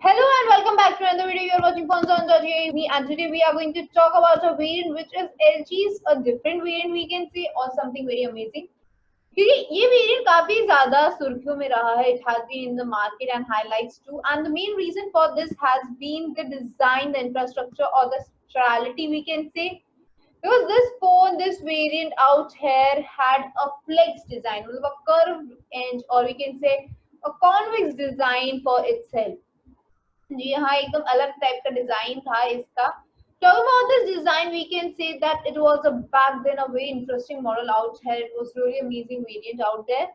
Hello and welcome back to another video. You're watching Phones on me, and today we are going to talk about a variant which is LG's a different variant we can say, or something very amazing. क्योंकि ये variant काफी ज्यादा सुर्खियों में रहा है. It has been in the market and highlights too, and the main reason for this has been the design, the infrastructure, or the structurality we can say. Because this variant out here had a flex design, मतलब a curved edge, or we can say a convex design for itself. जी हाँ, एकदम अलग type का design था इसका. Talking about this design, we can say that it was a back then a very interesting model out here. It was really amazing variant out there.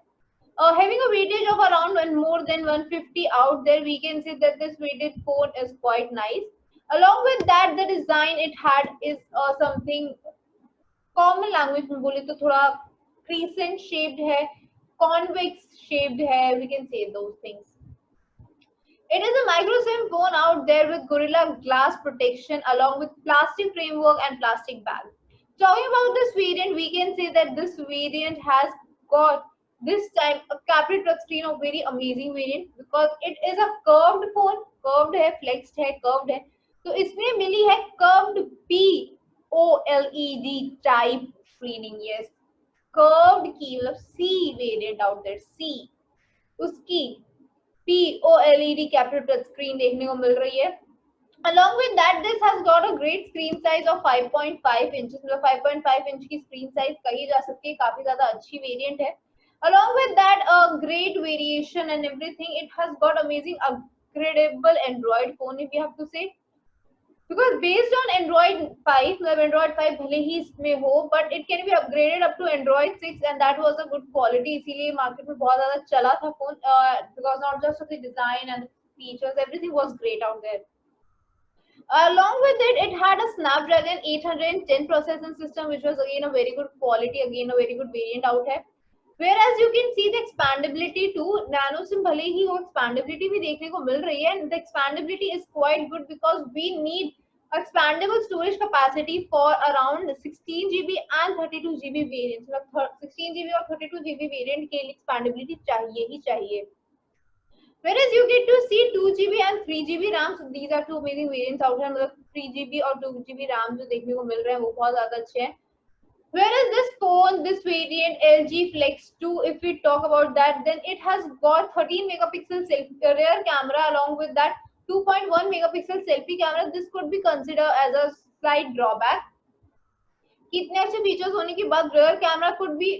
Having a weightage of around more than 150 out there, we can say that this weighted phone is quite nice. Along with that, the design it had is something common language में बोले तो थोड़ा crescent shaped है, convex shaped है, we can say those things. It is a micro SIM phone out there with Gorilla Glass protection along with plastic framework and plastic bag. Talking about this variant, we can say that this variant has got this time a Capri touchscreen of very amazing variant because it is a curved phone, curved है, flexed है, curved है. तो इसमें मिली है curved POLED type screening. Yes, curved की मतलब C variant out there, C उसकी POLED capital touch screen देखने को मिल रही है. Along with that, this has got a great screen size of 5.5 inches. मतलब 5.5 इंच की स्क्रीन साइज कही जा सकती है, काफी ज्यादा अच्छी वेरिएंट है. Along with that, a great variation and everything. It has got amazing upgradable Android phone if you have to say. Because based on Android 5, मतलब Android 5 भले ही इसमें हो, but it can be upgraded up to Android 6 and that was a good quality. इसीलिए market में बहुत ज्यादा चला था phone, because not just of the design and the features, everything was great out there. Along with it, it had a Snapdragon 810 processing system, which was again a very good quality, again a very good variant out here. Whereas you can see the expandability too. Nano SIM भले ही वो expandability भी देखने को मिल रही है, and the expandability is quite good because we need expandable storage capacity for around 16 GB and 32 GB variants. मतलब 16 GB और 32 GB variant के लिए expandability चाहिए ही चाहिए. Whereas you get to see 2 GB and 3 GB RAM. So these are two amazing variants out here. मतलब 3 GB और 2 GB RAM जो देखने को मिल रहे हैं वो बहुत ज्यादा अच्छे हैं. Whereas this phone, this variant LG Flex 2, if we talk about that, then it has got 13 megapixel rear camera along with that 2.1 megapixel selfie camera. This could be considered as a slight drawback. कितने अच्छे features होने के बाद rear camera could be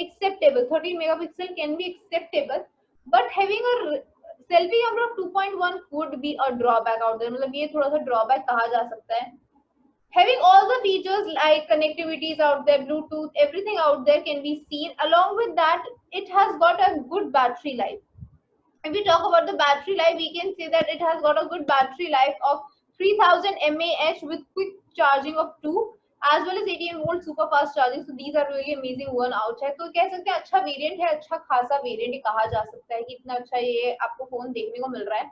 acceptable. 13 megapixel can be acceptable, but having a selfie camera of 2.1 could be a drawback out there. मतलब ये थोड़ा सा drawback कहा जा सकता है. Having all the features like connectivities out there, Bluetooth, everything out there can be seen. Along with that, it has got a good battery life. If we talk about the battery life, we can say that it has got a good battery life of 3000 mAh with quick charging of 2 as well as 18 volt super fast charging. So these are really amazing one out है. तो कह सकते हैं अच्छा variant है, अच्छा खासा variant कहा जा सकता है कि इतना अच्छा ये आपको फोन देखने को मिल रहा है.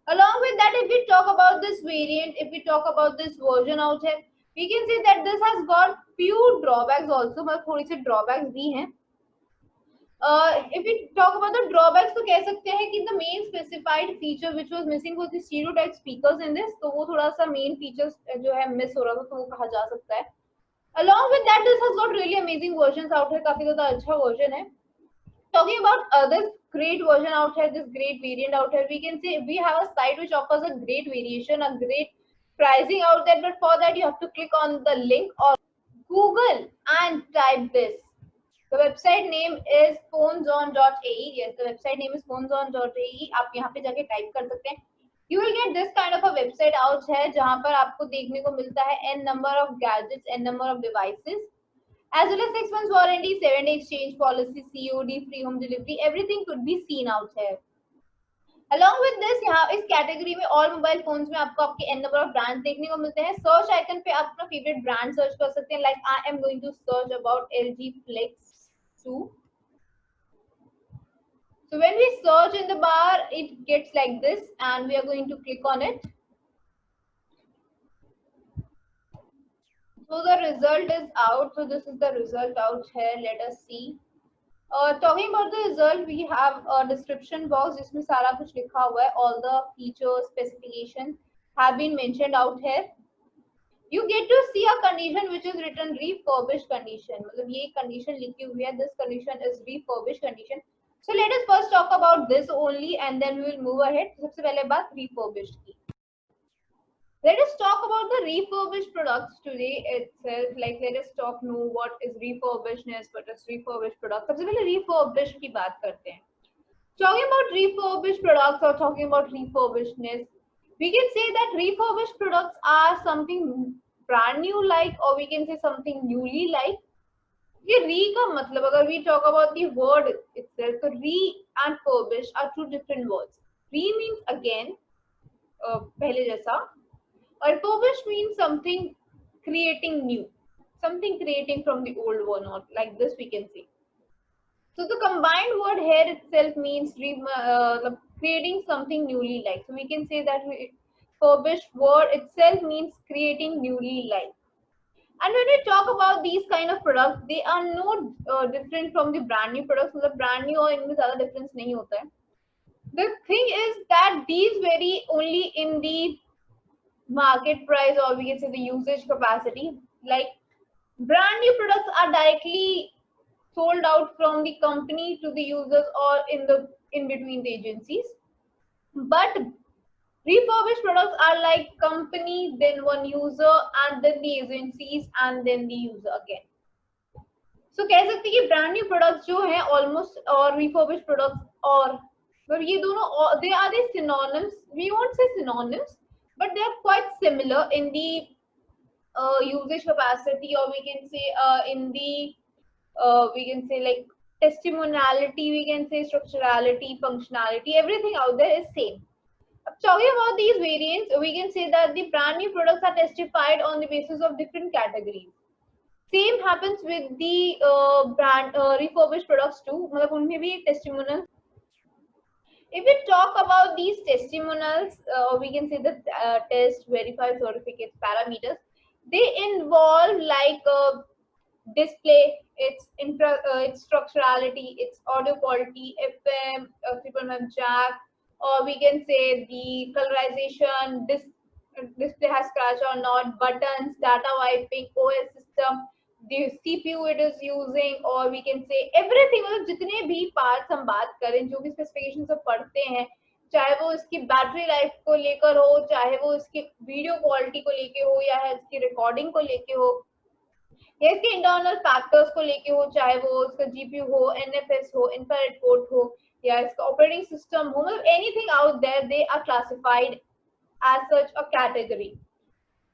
Along with that, if we talk about this variant, if we talk about this version out here, we can say that this has got few drawbacks also. मतलब थोड़ी सी drawbacks भी हैं. If we talk about the drawbacks, तो कह सकते हैं कि the main specified feature which was missing was the stereo type speakers in this. तो वो थोड़ा सा main features जो है miss हो रहा था, तो वो कहा जा सकता है. Along with that, this has got really amazing versions out here. काफी ज़्यादा अच्छा version है. Talking about this great version out here, this great variant out here, we can say we have a site which offers a great variation, a great pricing out there. But for that, you have to click on the link or Google and type this. The website name is phoneson.ae. Yes, the website name is phoneson.ae. आप यहाँ पे जाके type कर सकते हैं. You will get this kind of a website out है जहाँ पर आपको देखने को मिलता है n number of gadgets, n number of devices, as well as 6 months warranty, 7-day exchange policy, COD, free home delivery. Everything could be seen out here. Along with this, यहाँ इस कैटेगरी में ऑल मोबाइल फोन्स में आपको आपके n number of brands देखने को मिलते हैं. सर्च आइकन पे आप अपना फेवरेट ब्रांड सर्च कर सकते हैं. Like I am going to search about LG Flex 2. So when we search in the bar, it gets like this, and we are going to click on it. So the result is out. So this is the result out here. Let us see. Talking about the result, we have a description box जिसमें सारा कुछ लिखा हुआ है. All the features, specifications have been mentioned out here. You get to see a condition which is written refurbished condition. मतलब ये condition लिखी हुई है. This condition is refurbished condition. So let us first talk about this only, and then we will move ahead. सबसे पहले बात refurbished की. Let us talk about the refurbished products today itself. Like let us talk know what is refurbishedness, what is refurbished product. सबसे पहले refurbished की बात करते हैं. Talking about refurbished products or talking about refurbishedness, we can say that refurbished products are something brand new like, or we can say something newly like. ये re का मतलब अगर we talk about the word itself, so re and furbish are two different words. Re means again, पहले जैसा, or furbish means something creating new, something creating from the old one, or like this we can say. So the combined word here itself means creating something newly like. So we can say that refurbished word itself means creating newly like. And when we talk about these kind of products, they are no different from the brand new products. So the brand new और इनमें ज़्यादा difference नहीं होता है. The thing is that these vary only in the market price, or we can say the usage capacity. Like brand new products are directly sold out from the company to the users or in between the agencies, but refurbished products are like company, then one user, and then the agencies, and then the user again. So कह सकते हैं कि brand new products जो हैं almost और refurbished products, और but ये दोनों they are the synonyms. We won't say synonyms, but they are quite similar in the usage capacity, or we can say in the we can say like testimoniality, we can say structurality, functionality, everything out there is same. Talking about these variants, we can say that the brand new products are testified on the basis of different categories. Same happens with the brand refurbished products too. मतलब उनमें भी एक testimonial. If we talk about these testimonials, we can say the test, verify, certificates, parameters. They involve like display, its structurality, its audio quality, FM, triple M jack, or we can say the colorization, display has scratch or not, buttons, data wiping, OS system, the CPU it is using, or we can say everything. मतलब जितने भी parts हम बात करें, जो भी specifications सब पढ़ते हैं, चाहे वो इसकी बैटरी लाइफ को लेकर हो, चाहे वो इसकी वीडियो क्वालिटी को लेके हो, या इसकी रिकॉर्डिंग को लेके हो, या इसके इंटरनल फैक्टर्स को लेके हो, चाहे वो इसका जीपीयू हो, एनएफएस हो, इंफ्रारेड पोर्ट हो, या इसका ऑपरेटिंग सिस्टम हो, मतलब anything out there, they are classified as such a category.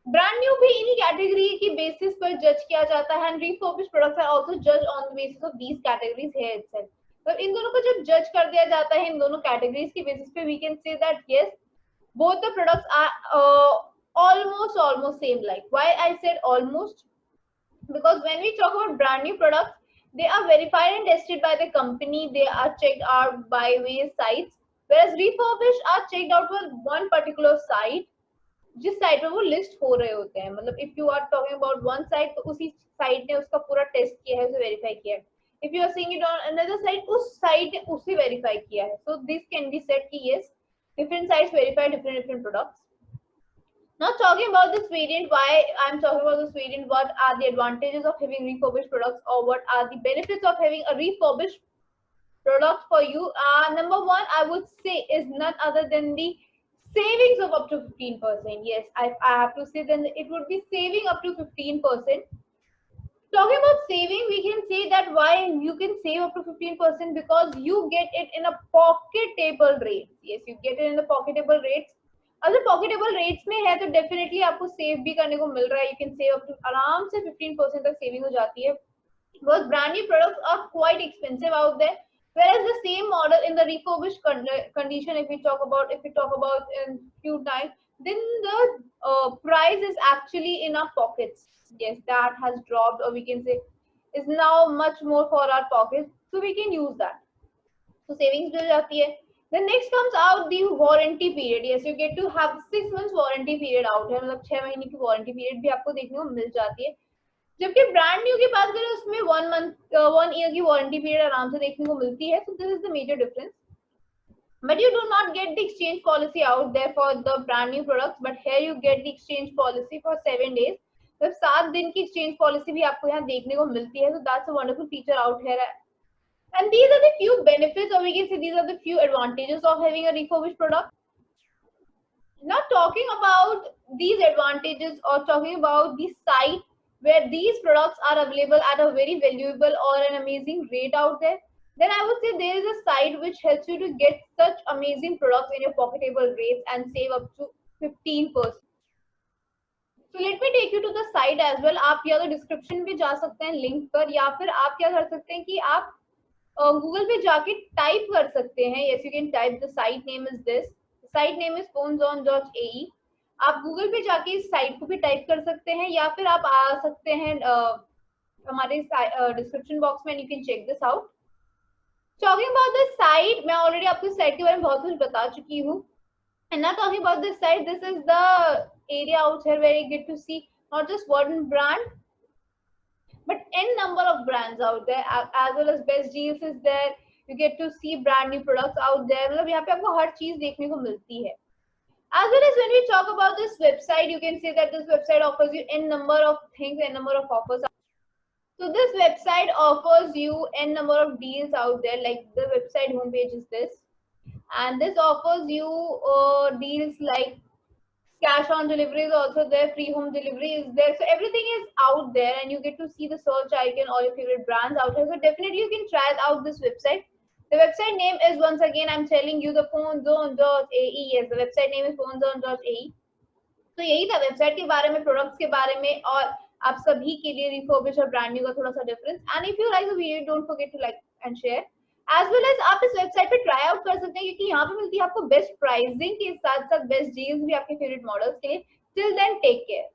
Brand new भी इन्हीं कैटेगरी की बेसिस पर जज किया जाता है, and refurbished products are also जज on the basis of these categories here itself. तो इन दोनों को जब जज कर दिया जाता है इन दोनों कैटेगरीज की बेसिस पे, we can say that yes, both the products are almost same. Like why I said almost, because when we talk about brand new products, they are verified and tested by the company, they are checked out by various sites, whereas refurbished are checked out with one particular site, जिस site पे वो list हो रहे होते हैं. मतलब if you are talking about one site, तो उसी साइट ने उसका पूरा टेस्ट किया है, उसे वेरीफाई किया है. If you are seeing it on another site, उस साइट ने उसे वेरीफाई किया है. So this can be said कि yes, different sites verify different products. Now talking about this variant, why I'm talking about this variant, what are the advantages of having refurbished products, or what are the benefits of having a refurbished product for you? Number one, I would say, is none other than the savings of up to 15%. Yes, I have to say then it would be saving up to 15%. Talking about saving, we can say that why you can save up to 15%, because you get it in a pocketable rate. Yes, you get it in the pocketable rates. अगर पॉकेटेबल rates में है तो definitely आपको save भी करने को मिल रहा है. You can save up to आराम से 15% तक सेविंग हो जाती है, because brand new products are quite expensive out there, whereas the same model in the refurbished condition, if we talk about in few times, then the price is actually in our pockets. Yes, that has dropped, or we can say is now much more for our pockets, so we can use that. So savings मिल जाती है. Then next comes out the warranty period. Yes, you get to have 6 months warranty period out है, मतलब 6 महीने की warranty period भी आपको देखने को मिल जाती है. जबकि ब्रांड न्यू की बात करें उसमें 1 ईयर की वारंटी पीरियड आराम से देखने को मिलती है. So this is the major difference. But you do not get the exchange policy out there for the brand new products, but here you get the exchange policy for 7 days. तो 7 दिन की exchange policy भी आपको यहाँ देखने को मिलती है. So that's a wonderful feature out here. And these are the few benefits, or we can say these are the few advantages of having a refurbished product. Now talking about these advantages or talking about the site where these products are available at a very valuable or an amazing rate out there, then I would say there is a site which helps you to get such amazing products in your pocketable rates and save up to 15%. So let me take you to the site as well. आप या तो description पे जा सकते हैं link पर, या फिर आप क्या कर सकते हैं कि आप गूगल पे जाके टाइप कर सकते हैं. Yes, you can type the site name is this. Site name is phoneZone.ae. आप गूगल पे जाके इस साइट को भी टाइप कर सकते हैं, या फिर आप आ सकते हैं हमारे डिस्क्रिप्शन बॉक्स में. You can check this out. Talking about the site, मैं ऑलरेडी आपको इस साइट के बारे में बहुत कुछ बता चुकी हूँ. And now talking about this site, this is the area out here where you get to see not just one brand, but n number of brands out there, as well as best deals is there. You get to see brand new products out there. मतलब यहाँ पे आपको हर चीज देखने को मिलती है. As well as when we talk about this website, you can say that this website offers you n number of things, n number of offers. So this website offers you n number of deals out there. Like the website homepage is this, and this offers you deals like cash on delivery is also there, free home delivery is there. So everything is out there, and you get to see the search icon, all your favorite brands out here. So definitely you can try out this website. The website name is, once again I'm telling you, the PhoneZone.ae. Yes, the website name is PhoneZone.ae. तो यही था website के बारे में, products के बारे में, और आप सभी के लिए रिफर्बिश और ब्रांड न्यू का थोड़ा सा difference. And if you like the video, don't forget to like and share. As well as आप इस वेबसाइट पे ट्राई आउट कर सकते हैं, क्योंकि यहाँ पे मिलती है आपको बेस्ट प्राइसिंग के साथ साथ बेस्ट डील्स भी आपके फेवरेट मॉडल्स के लिए. Till then take care.